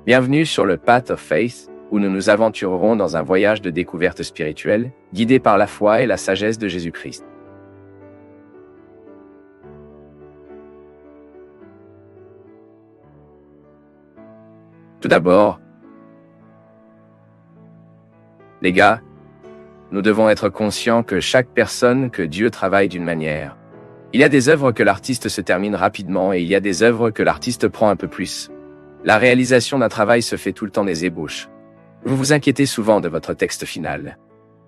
Bienvenue sur le Path of Faith, où nous nous aventurerons dans un voyage de découverte spirituelle, guidé par la foi et la sagesse de Jésus-Christ. Tout d'abord, les gars, nous devons être conscients que chaque personne, que Dieu travaille d'une manière. Il y a des œuvres que l'artiste se termine rapidement et il y a des œuvres que l'artiste prend un peu plus. La réalisation d'un travail se fait tout le temps des ébauches. Vous vous inquiétez souvent de votre texte final.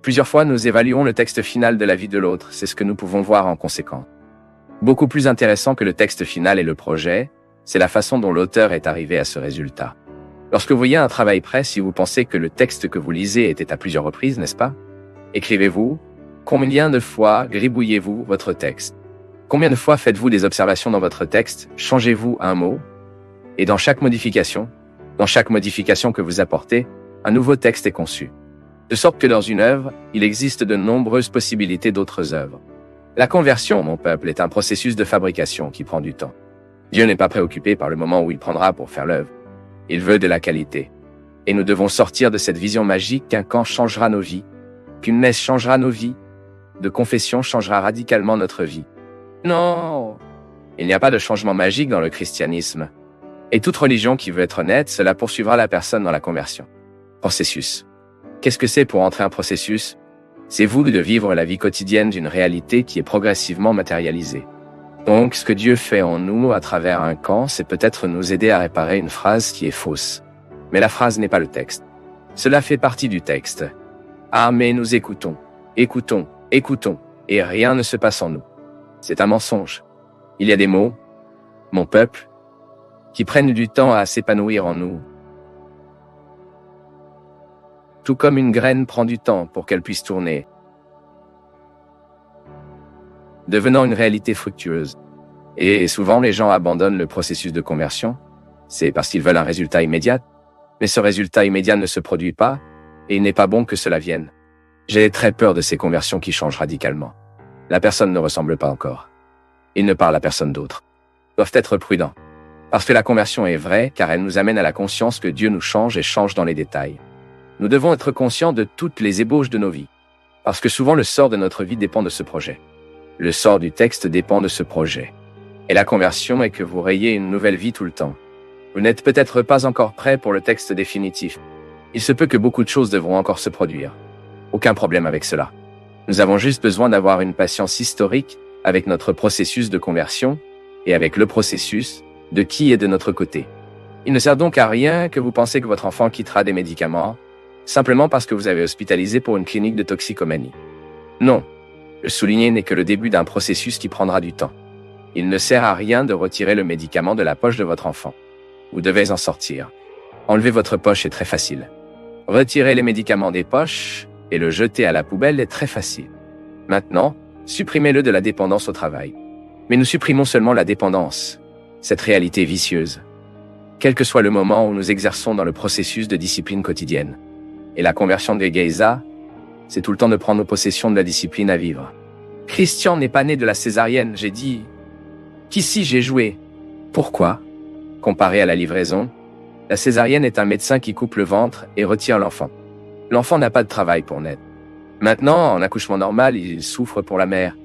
Plusieurs fois, nous évaluons le texte final de la vie de l'autre, c'est ce que nous pouvons voir en conséquence. Beaucoup plus intéressant que le texte final et le projet, c'est la façon dont l'auteur est arrivé à ce résultat. Lorsque vous voyez un travail prêt, si vous pensez que le texte que vous lisez était à plusieurs reprises, n'est-ce pas? Écrivez-vous. Combien de fois gribouillez-vous votre texte? Combien de fois faites-vous des observations dans votre texte? Changez-vous un mot? Et dans chaque modification que vous apportez, un nouveau texte est conçu. De sorte que dans une œuvre, il existe de nombreuses possibilités d'autres œuvres. La conversion, mon peuple, est un processus de fabrication qui prend du temps. Dieu n'est pas préoccupé par le moment où il prendra pour faire l'œuvre. Il veut de la qualité. Et nous devons sortir de cette vision magique qu'un camp changera nos vies, qu'une messe changera nos vies, de confession changera radicalement notre vie. Non! Il n'y a pas de changement magique dans le christianisme. Et toute religion qui veut être honnête, cela poursuivra la personne dans la conversion. Processus. Qu'est-ce que c'est pour entrer un processus? C'est vous de vivre la vie quotidienne d'une réalité qui est progressivement matérialisée. Donc, ce que Dieu fait en nous à travers un camp, c'est peut-être nous aider à réparer une phrase qui est fausse. Mais la phrase n'est pas le texte. Cela fait partie du texte. Ah, mais nous écoutons, et rien ne se passe en nous. C'est un mensonge. Il y a des mots, mon peuple, qui prennent du temps à s'épanouir en nous. Tout comme une graine prend du temps pour qu'elle puisse tourner, devenant une réalité fructueuse. Et souvent, les gens abandonnent le processus de conversion. C'est parce qu'ils veulent un résultat immédiat. Mais ce résultat immédiat ne se produit pas, et il n'est pas bon que cela vienne. J'ai très peur de ces conversions qui changent radicalement. La personne ne ressemble pas encore. Il ne parle à personne d'autre. Ils doivent être prudents. Parce que la conversion est vraie, car elle nous amène à la conscience que Dieu nous change et change dans les détails. Nous devons être conscients de toutes les ébauches de nos vies. Parce que souvent le sort de notre vie dépend de ce projet. Le sort du texte dépend de ce projet. Et la conversion est que vous rayez une nouvelle vie tout le temps. Vous n'êtes peut-être pas encore prêt pour le texte définitif. Il se peut que beaucoup de choses devront encore se produire. Aucun problème avec cela. Nous avons juste besoin d'avoir une patience historique avec notre processus de conversion et avec le processus de qui est de notre côté. Il ne sert donc à rien que vous pensez que votre enfant quittera des médicaments simplement parce que vous avez hospitalisé pour une clinique de toxicomanie. Non. Le souligner n'est que le début d'un processus qui prendra du temps. Il ne sert à rien de retirer le médicament de la poche de votre enfant. Vous devez en sortir. Enlever votre poche est très facile. Retirer les médicaments des poches et le jeter à la poubelle est très facile. Maintenant, supprimez-le de la dépendance au travail. Mais nous supprimons seulement la dépendance, cette réalité vicieuse. Quel que soit le moment où nous exerçons dans le processus de discipline quotidienne. Et la conversion de Geisa, c'est tout le temps de prendre possession de la discipline à vivre. Christian n'est pas né de la césarienne, j'ai dit. Qu'ici j'ai joué. Pourquoi? Comparé à la livraison, la césarienne est un médecin qui coupe le ventre et retire l'enfant. L'enfant n'a pas de travail pour naître. Maintenant, en accouchement normal, il souffre pour la mère.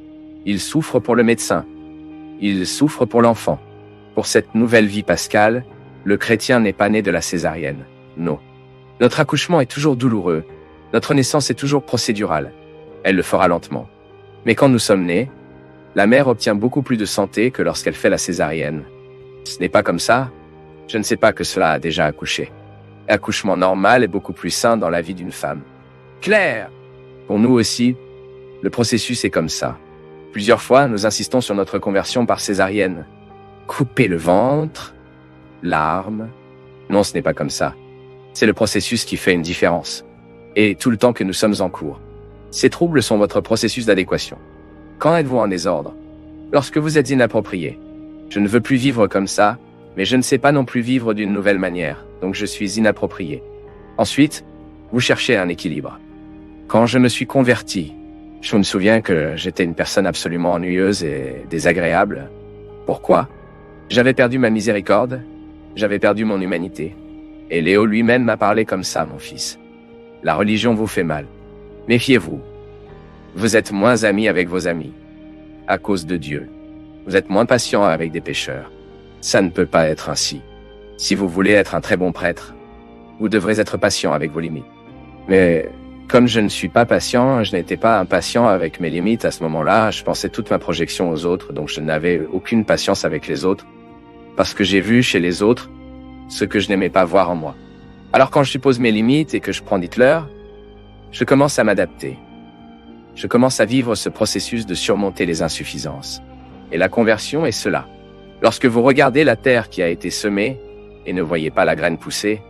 Il souffre pour le médecin. Il souffre pour l'enfant. Pour cette nouvelle vie pascale, le chrétien n'est pas né de la césarienne. Non. Notre accouchement est toujours douloureux. Notre naissance est toujours procédurale. Elle le fera lentement. Mais quand nous sommes nés, la mère obtient beaucoup plus de santé que lorsqu'elle fait la césarienne. Ce n'est pas comme ça. Je ne sais pas que cela a déjà accouché. L'accouchement normal est beaucoup plus sain dans la vie d'une femme. Claire! Pour nous aussi, le processus est comme ça. Plusieurs fois, nous insistons sur notre conversion par césarienne. Couper le ventre, larmes. Non, ce n'est pas comme ça. C'est le processus qui fait une différence. Et tout le temps que nous sommes en cours. Ces troubles sont votre processus d'adéquation. Quand êtes-vous en désordre? Lorsque vous êtes inapproprié. Je ne veux plus vivre comme ça, mais je ne sais pas non plus vivre d'une nouvelle manière, donc je suis inapproprié. Ensuite, vous cherchez un équilibre. Quand je me suis converti, je me souviens que j'étais une personne absolument ennuyeuse et désagréable. Pourquoi? J'avais perdu ma miséricorde, j'avais perdu mon humanité. Et Léo lui-même m'a parlé comme ça, mon fils. La religion vous fait mal. Méfiez-vous. Vous êtes moins amis avec vos amis. À cause de Dieu. Vous êtes moins patient avec des pécheurs. Ça ne peut pas être ainsi. Si vous voulez être un très bon prêtre, vous devrez être patient avec vos limites. Mais comme je ne suis pas patient, je n'étais pas impatient avec mes limites à ce moment-là, je pensais toute ma projection aux autres, donc je n'avais aucune patience avec les autres, parce que j'ai vu chez les autres ce que je n'aimais pas voir en moi. Alors quand je suppose mes limites et que je prends Hitler, je commence à m'adapter. Je commence à vivre ce processus de surmonter les insuffisances. Et la conversion est cela. Lorsque vous regardez la terre qui a été semée et ne voyez pas la graine pousser,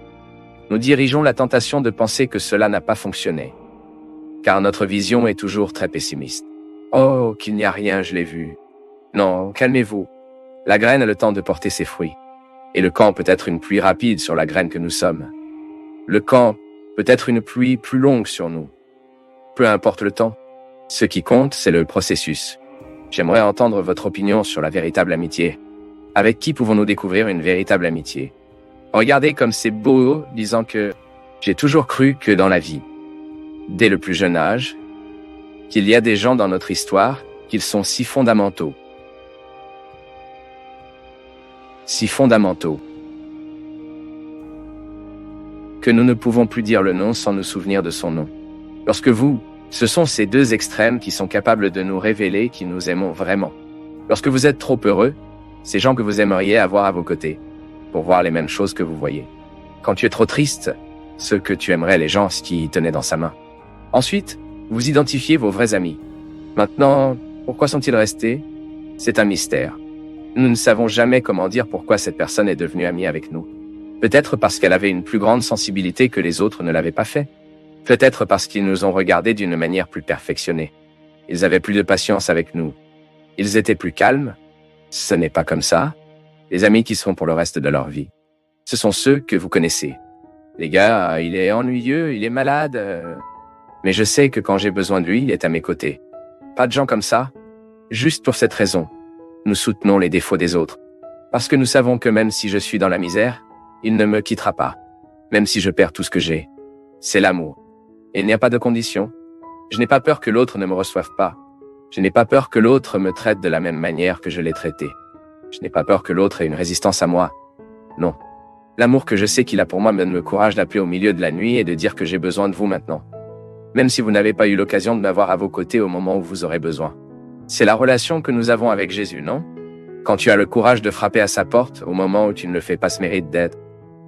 nous dirigeons la tentation de penser que cela n'a pas fonctionné. Car notre vision est toujours très pessimiste. Oh, qu'il n'y a rien, je l'ai vu. Non, calmez-vous. La graine a le temps de porter ses fruits. Et le camp peut être une pluie rapide sur la graine que nous sommes. Le camp peut être une pluie plus longue sur nous. Peu importe le temps. Ce qui compte, c'est le processus. J'aimerais entendre votre opinion sur la véritable amitié. Avec qui pouvons-nous découvrir une véritable amitié? Regardez comme c'est beau, disant que j'ai toujours cru que dans la vie, dès le plus jeune âge, qu'il y a des gens dans notre histoire qu'ils sont si fondamentaux. Si fondamentaux. Que nous ne pouvons plus dire le nom sans nous souvenir de son nom. Lorsque ce sont ces deux extrêmes qui sont capables de nous révéler qui nous aimons vraiment. Lorsque vous êtes trop heureux, ces gens que vous aimeriez avoir à vos côtés, pour voir les mêmes choses que vous voyez. Quand tu es trop triste, ceux que tu aimerais les gens qui tenaient dans sa main. Ensuite, vous identifiez vos vrais amis. Maintenant, pourquoi sont-ils restés? C'est un mystère. Nous ne savons jamais comment dire pourquoi cette personne est devenue amie avec nous. Peut-être parce qu'elle avait une plus grande sensibilité que les autres ne l'avaient pas fait. Peut-être parce qu'ils nous ont regardés d'une manière plus perfectionnée. Ils avaient plus de patience avec nous. Ils étaient plus calmes. Ce n'est pas comme ça. Les amis qui seront pour le reste de leur vie. Ce sont ceux que vous connaissez. Les gars, il est ennuyeux, il est malade. Mais je sais que quand j'ai besoin de lui, il est à mes côtés. Pas de gens comme ça. Juste pour cette raison, nous soutenons les défauts des autres. Parce que nous savons que même si je suis dans la misère, il ne me quittera pas. Même si je perds tout ce que j'ai. C'est l'amour. Et il n'y a pas de condition. Je n'ai pas peur que l'autre ne me reçoive pas. Je n'ai pas peur que l'autre me traite de la même manière que je l'ai traité. Je n'ai pas peur que l'autre ait une résistance à moi. Non. L'amour que je sais qu'il a pour moi me donne le courage d'appeler au milieu de la nuit et de dire que j'ai besoin de vous maintenant. Même si vous n'avez pas eu l'occasion de m'avoir à vos côtés au moment où vous aurez besoin. C'est la relation que nous avons avec Jésus, non? Quand tu as le courage de frapper à sa porte au moment où tu ne le fais pas ce mérite d'être.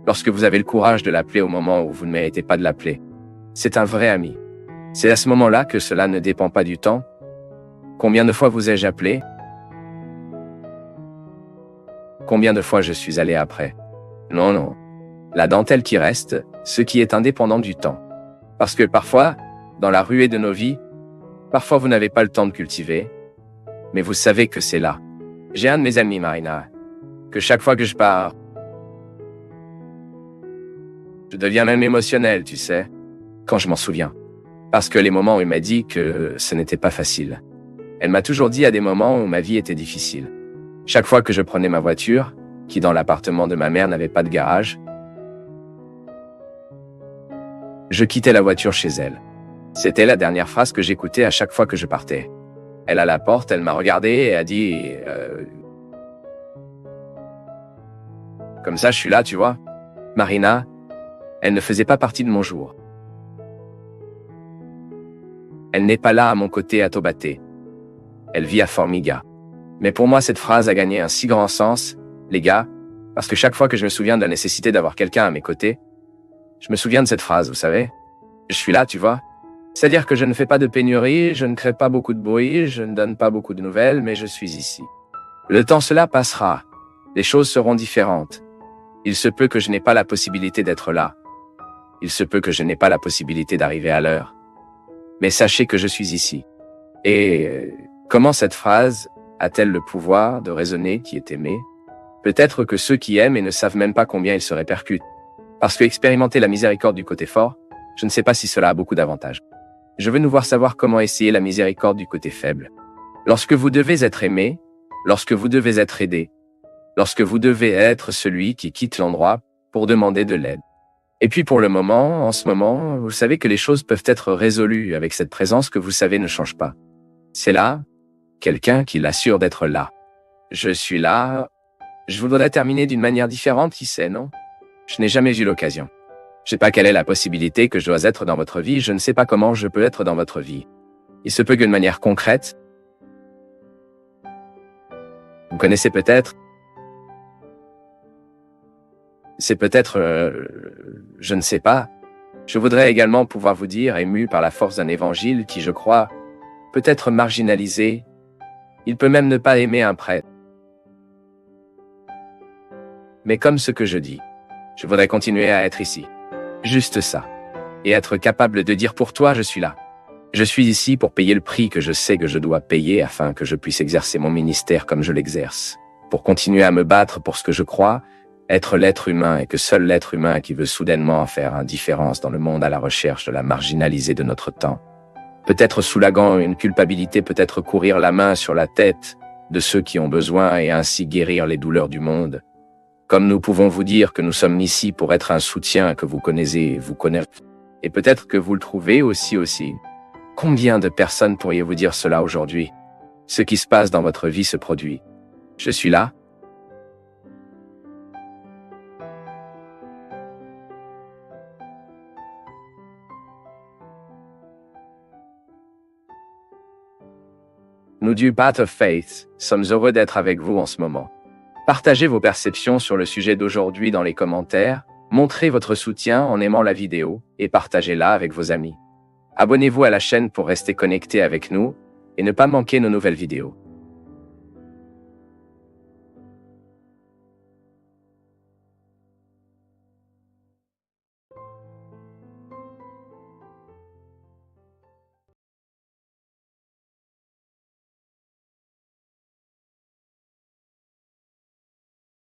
Lorsque vous avez le courage de l'appeler au moment où vous ne méritez pas de l'appeler. C'est un vrai ami. C'est à ce moment-là que cela ne dépend pas du temps. Combien de fois vous ai-je appelé? Combien de fois je suis allé après? Non, non. La dentelle qui reste, ce qui est indépendant du temps. Parce que parfois, dans la ruée de nos vies, parfois vous n'avez pas le temps de cultiver, mais vous savez que c'est là. J'ai un de mes amis, Marina, que chaque fois que je pars, je deviens même émotionnel, tu sais, quand je m'en souviens. Parce que les moments où il m'a dit que ce n'était pas facile. Elle m'a toujours dit à des moments où ma vie était difficile. Chaque fois que je prenais ma voiture, qui dans l'appartement de ma mère n'avait pas de garage, je quittais la voiture chez elle. C'était la dernière phrase que j'écoutais à chaque fois que je partais. Elle à la porte, elle m'a regardé et a dit comme ça, je suis là, tu vois. Marina, elle ne faisait pas partie de mon jour. Elle n'est pas là à mon côté à Taubaté. Elle vit à Formiga. Mais pour moi, cette phrase a gagné un si grand sens, les gars, parce que chaque fois que je me souviens de la nécessité d'avoir quelqu'un à mes côtés, je me souviens de cette phrase, vous savez. Je suis là, tu vois. C'est-à-dire que je ne fais pas de pénurie, je ne crée pas beaucoup de bruit, je ne donne pas beaucoup de nouvelles, mais je suis ici. Le temps, cela passera. Les choses seront différentes. Il se peut que je n'ai pas la possibilité d'être là. Il se peut que je n'ai pas la possibilité d'arriver à l'heure. Mais sachez que je suis ici. Et comment cette phrase a-t-elle le pouvoir de résonner qui est aimé? Peut-être que ceux qui aiment et ne savent même pas combien ils se répercutent. Parce que expérimenter la miséricorde du côté fort, je ne sais pas si cela a beaucoup d'avantages. Je veux nous voir savoir comment essayer la miséricorde du côté faible. Lorsque vous devez être aimé, lorsque vous devez être aidé, lorsque vous devez être celui qui quitte l'endroit pour demander de l'aide. Et puis pour le moment, en ce moment, vous savez que les choses peuvent être résolues avec cette présence que vous savez ne change pas. C'est là, quelqu'un qui l'assure d'être là. Je suis là. Je voudrais terminer d'une manière différente, qui sait, non? Je n'ai jamais eu l'occasion. Je ne sais pas quelle est la possibilité que je dois être dans votre vie, je ne sais pas comment je peux être dans votre vie. Il se peut que de manière concrète, vous connaissez peut-être, c'est peut-être, je ne sais pas. Je voudrais également pouvoir vous dire, ému par la force d'un évangile qui, je crois, peut être marginalisé. Il peut même ne pas aimer un prêtre. Mais comme ce que je dis, je voudrais continuer à être ici. Juste ça. Et être capable de dire pour toi, je suis là. Je suis ici pour payer le prix que je sais que je dois payer afin que je puisse exercer mon ministère comme je l'exerce. Pour continuer à me battre pour ce que je crois, être l'être humain et que seul l'être humain qui veut soudainement faire une différence dans le monde à la recherche de la marginalisée de notre temps. Peut-être soulageant une culpabilité, peut-être courir la main sur la tête de ceux qui ont besoin et ainsi guérir les douleurs du monde. Comme nous pouvons vous dire que nous sommes ici pour être un soutien que vous connaissez, et peut-être que vous le trouvez aussi. Combien de personnes pourriez-vous dire cela aujourd'hui? Ce qui se passe dans votre vie se produit. Je suis là. Nous du Path of Faith sommes heureux d'être avec vous en ce moment. Partagez vos perceptions sur le sujet d'aujourd'hui dans les commentaires, montrez votre soutien en aimant la vidéo et partagez-la avec vos amis. Abonnez-vous à la chaîne pour rester connecté avec nous et ne pas manquer nos nouvelles vidéos.